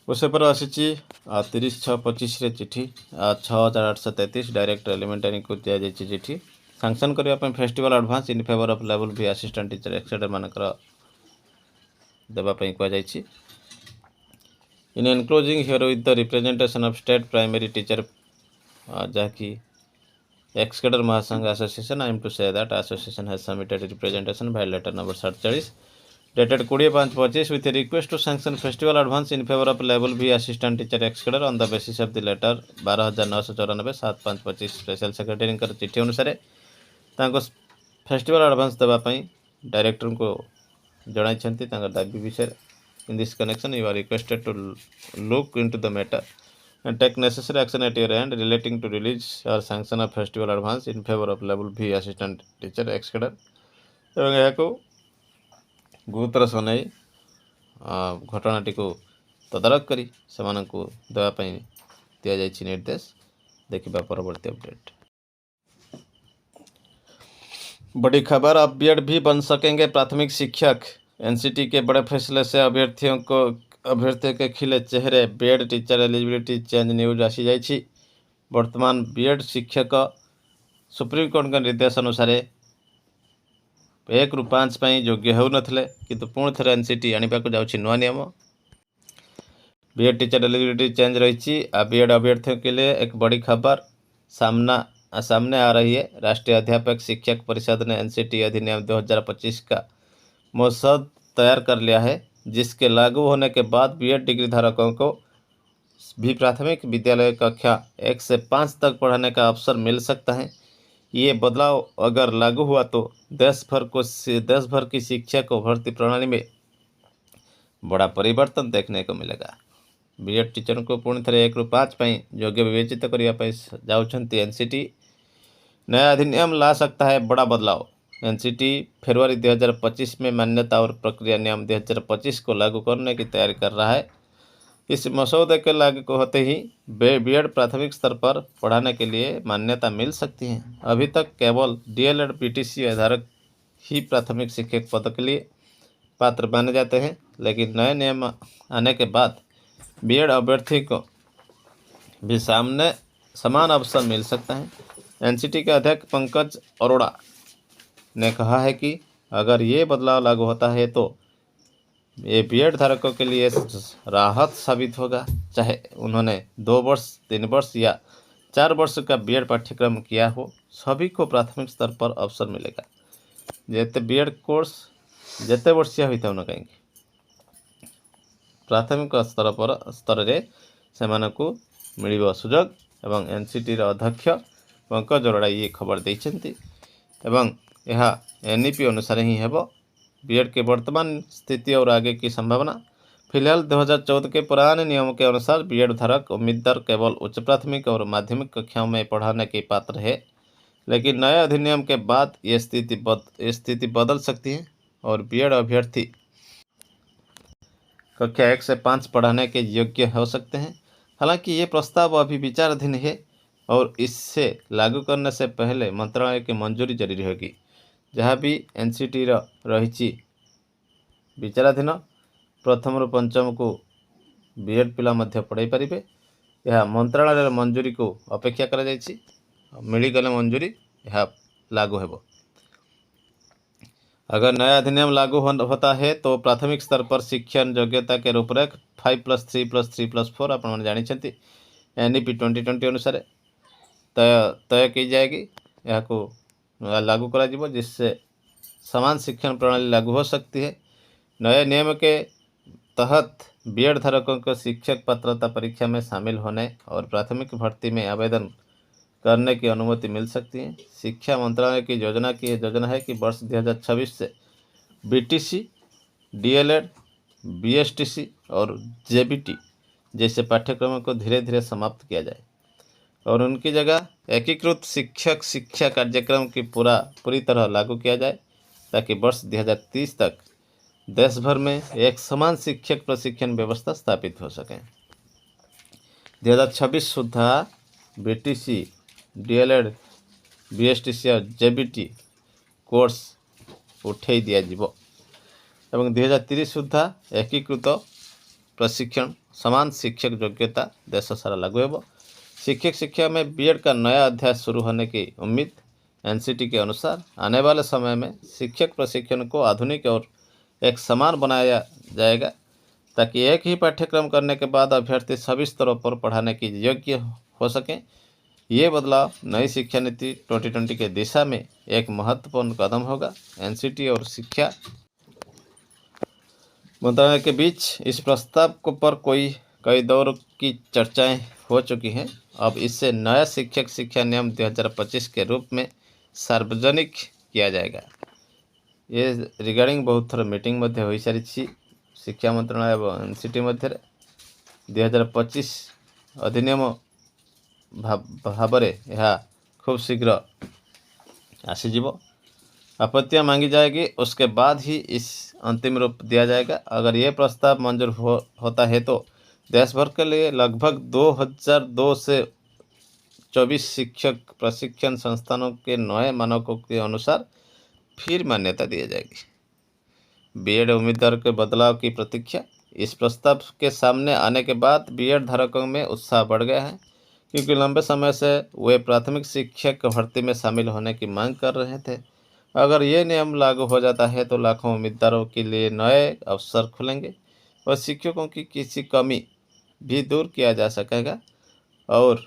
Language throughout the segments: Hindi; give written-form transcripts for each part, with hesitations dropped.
उसे पर आसी 30/6/25 चिठी 6833 डायरेक्टर एलिमेंटारी को दिया जाए चिठी सांक्शन करने festival advance in favour of level भी असिस्टेंट टीचर एक्सेटर मानकर देवाई कहुई in enclosing here with the representation of state primary teacher जहाँकि एक्सकेडर महासंघ association I am to say that association has submitted representation by letter number 47 dated 20/5/25 with a request to sanction festival advance in favor of level B assistant teacher एक्सकेडर on the basis of the letter 12,994 7/5/25 special secretary चिठी अनुसार फेस्टिवल एडवांस देवाई डायरेक्टर को जन दाबी विषय in this connection you are requested to look into the matter and take necessary action at your end relating to release or sanction of festival advance in favor of level B assistant teacher एक्सकेडर एवं यह गुरुतर सह नहीं घटनाटी को तदारख करी देवाई दि जाइए निर्देश देखा परवर्ती अपडेट। बड़ी खबर अब बीएड भी बन सकेंगे प्राथमिक शिक्षक। एनसीटी के बड़े फैसले से अभ्यर्थियों के खिले चेहरे। BEd teacher eligibility change news आसी जाइए। वर्तमान बीएड शिक्षक सुप्रीमकोर्ट का निर्देश अनुसार 1 ରୁ 5 ପାଇଁ योग्य होउनथिले किंतु पुणी थे एनसीटी आने को जाऊँगी नुआ नियम। बीएड टीचर एलिजिबिलिटी चेंज रही। बीएड अभ्यर्थियों के लिए एक बड़ी खबर सामने आ रही है। राष्ट्रीय अध्यापक शिक्षक परिषद ने एनसीटी अधिनियम 2025 का मसौदा तैयार कर लिया है, जिसके लागू होने के बाद बीएड डिग्री धारकों को भी प्राथमिक विद्यालय कक्षा 1 से 5 तक पढ़ाने का अवसर मिल सकता है। ये बदलाव अगर लागू हुआ तो देश भर की शिक्षा को भर्ती प्रणाली में बड़ा परिवर्तन देखने को मिलेगा। बीएड टीचर को पुणी थे 1 ରୁ 5 ପାଇଁ योग्य विवेचित करने जाऊँगी एनसीटी। नया अधिनियम ला सकता है बड़ा बदलाव। एनसीटी फरवरी 2025 में मान्यता और प्रक्रिया नियम 2025 को लागू करने की तैयारी कर रहा है। इस मसौदे के लागू होते ही बीएड प्राथमिक स्तर पर पढ़ाने के लिए मान्यता मिल सकती है। अभी तक केवल डीएलएड पीटीसी आधारक ही प्राथमिक शिक्षक पद के लिए पात्र माने जाते हैं, लेकिन नए नियम आने के बाद बीएड अभ्यर्थी को भी समान अवसर मिल सकता है। एनसीटी के अध्यक्ष पंकज अरोड़ा ने कहा है कि अगर ये बदलाव लागू होता है तो ये बीएड धारकों के लिए राहत साबित होगा। चाहे उन्होंने 2 वर्ष 3 वर्ष या 4 वर्ष का बीएड पाठ्यक्रम किया हो, सभी को प्राथमिक स्तर पर अवसर मिलेगा। जेते बीएड कोर्स जेते वर्षीय होता ना कहीं प्राथमिक स्तर रे सेमानकु को मिल सुजोग एवं एनसीटी अध्यक्ष पंकज अरोड़ा ये खबर देइछन्ति एवं यह एनईपी अनुसार ही हेबो। बीएड के वर्तमान स्थिति और आगे की संभावना। फिलहाल 2014 के पुराने नियमों के अनुसार बीएड धारक उम्मीदवार केवल उच्च प्राथमिक और माध्यमिक कक्षाओं में पढ़ाने के पात्र है, लेकिन नए अधिनियम के बाद ये स्थिति बदल सकती है और बीएड अभ्यर्थी कक्षा 1 से 5 पढ़ाने के योग्य हो सकते हैं। हालांकि ये प्रस्ताव अभी विचाराधीन है और इससे लागू करने से पहले मंत्रालय की मंजूरी जरूरी होगी। जहाँ भी एनसीटी रही विचाराधीन 1म ରୁ 5ମ को बीएड पिला मध्य पढ़ाई पारे। यह मंत्रालय मंजूरी को अपेक्षा करा जायछि। मिलगले मंजूरी यह लागू हेबो। अगर नया अधिनियम लागू होता है तो प्राथमिक स्तर पर शिक्षण योग्यता के रूपरेख 5+3+3+4 आप जानते एनईपी 2020 अनुसार तय की जाएगी। यह को लागू करा जीवो, जिससे समान शिक्षण प्रणाली लागू हो सकती है। नए नियम के तहत बीएड धारकों को शिक्षक पात्रता परीक्षा में शामिल होने और प्राथमिक भर्ती में आवेदन करने की अनुमति मिल सकती है। शिक्षा मंत्रालय की योजना है कि वर्ष 2026 से बीटीसी, डीएलएड, बीएसटीसी और जेबीटी जैसे पाठ्यक्रमों को धीरे धीरे समाप्त किया जाए और उनकी जगह एकीकृत शिक्षक शिक्षा कार्यक्रम की पूरी तरह लागू किया जाए, ताकि वर्ष 2030 तक देश भर में एक समान शिक्षक प्रशिक्षण व्यवस्था स्थापित हो सके। 2026 सुधा बीटीसी, डीएलएड, बीएसटीसी और जेबीटी कोर्स उठे दिया एवं 2030 सुधा एकीकृत प्रशिक्षण समान शिक्षक योग्यता देश सारा लागू होगा। शिक्षक शिक्षा में बीएड का नया अध्याय शुरू होने की उम्मीद। एनसीटी के अनुसार आने वाले समय में शिक्षक प्रशिक्षण को आधुनिक और एक समान बनाया जाएगा, ताकि एक ही पाठ्यक्रम करने के बाद अभ्यर्थी सभी स्तरों पर पढ़ाने की योग्य हो सकें। ये बदलाव नई शिक्षा नीति 2020 के दिशा में एक महत्वपूर्ण कदम होगा। एनसीटी और शिक्षा मंत्रालय के बीच इस प्रस्ताव को पर कई दौर की चर्चाएं हो चुकी हैं। अब इससे नया शिक्षक शिक्षा नियम 2025 के रूप में सार्वजनिक किया जाएगा। ये रिगार्डिंग बहुत थोड़ा मीटिंग मध्य हो सारी शिक्षा मंत्रालय और एनसीटी मध्य 2025 अधिनियम भाव यह खूब शीघ्र आसीजिव। आपत्तियां मांगी जाएगी, उसके बाद ही इस अंतिम रूप दिया जाएगा। अगर ये प्रस्ताव मंजूर होता है तो देश भर के लिए लगभग 2002 से 24 शिक्षक प्रशिक्षण संस्थानों के नए मानकों के अनुसार फिर मान्यता दी जाएगी। बीएड उम्मीदवार के बदलाव की प्रतीक्षा। इस प्रस्ताव के सामने आने के बाद बीएड धारकों में उत्साह बढ़ गया है, क्योंकि लंबे समय से वे प्राथमिक शिक्षक भर्ती में शामिल होने की मांग कर रहे थे। अगर ये नियम लागू हो जाता है तो लाखों उम्मीदवारों के लिए नए अवसर खुलेंगे और शिक्षकों की किसी कमी भी दूर किया जा सकेगा। और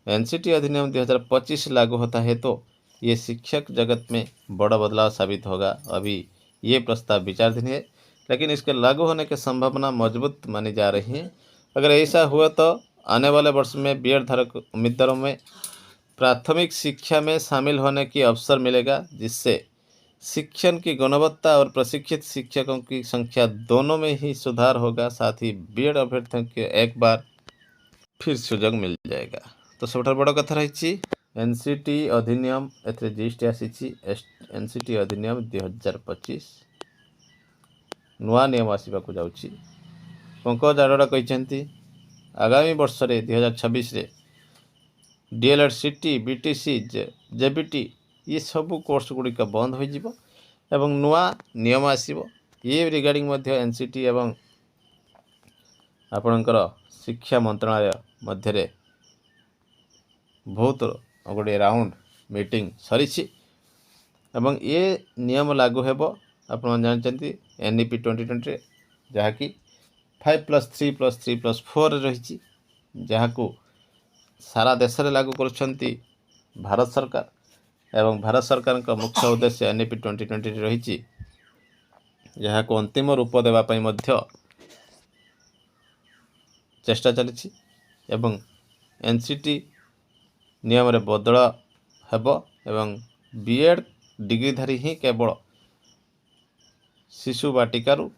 एनसीटी अधिनियम 2025 लागू होता है तो ये शिक्षक जगत में बड़ा बदलाव साबित होगा। अभी ये प्रस्ताव विचाराधीन है, लेकिन इसके लागू होने की संभावना मजबूत मानी जा रही है। अगर ऐसा हुआ तो आने वाले वर्ष में बीएड धारक उम्मीदवारों में प्राथमिक शिक्षा में शामिल होने की अवसर मिलेगा, जिससे शिक्षण की गुणवत्ता और प्रशिक्षित शिक्षकों की संख्या दोनों में ही सुधार होगा। साथ ही बीएड अभ्यर्थियों के एक बार फिर सुजोग मिल जाएगा। तो सबठार बड़ कथा रही एनसीटी अधिनियम एथरे जिस्ट आसी एनसीटी अधिनियम 2025 नुआ नियम आसवाक जाऊँगी। पंकज अरोड़ा कहते आगामी वर्ष रे 2026 रे डीएलएड सीटी बीटीसी जेबीटी ये सब कोर्स गुड़िक बंद हो नुआ नियम आसीबो। ये रिगार्डिंग मध्य एनसीटी एवं आपणकर शिक्षा मंत्रालय मध्य बहुत गोटे राउंड मीटिंग सरी ये नियम लागू हेबो। आपण जानते एनईपी 2020 जहाँकि 5+3+3+4 रही, जहाँ सारा देश में लागू कर भारत सरकार एवं भारत सरकार का मुख्य उद्देश्य एनईपी 2020 रही, जहाँ को अंतिम रूप देवाई मध्य चेष्टा चली। एनसीटी नियम रे बदल हेबो एवं बीएड डिग्रीधारी ही केवल शिशु बाटिकारु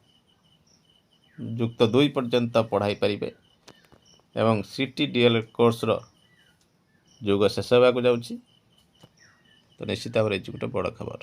युक्त 2 पर्यंत पढ़ाई पारिबे एवं सीटी डीएलएड कोर्स रो युग शेष होगा जाऊँगी। तो निश्चित भाव गोटे बड़ खबर।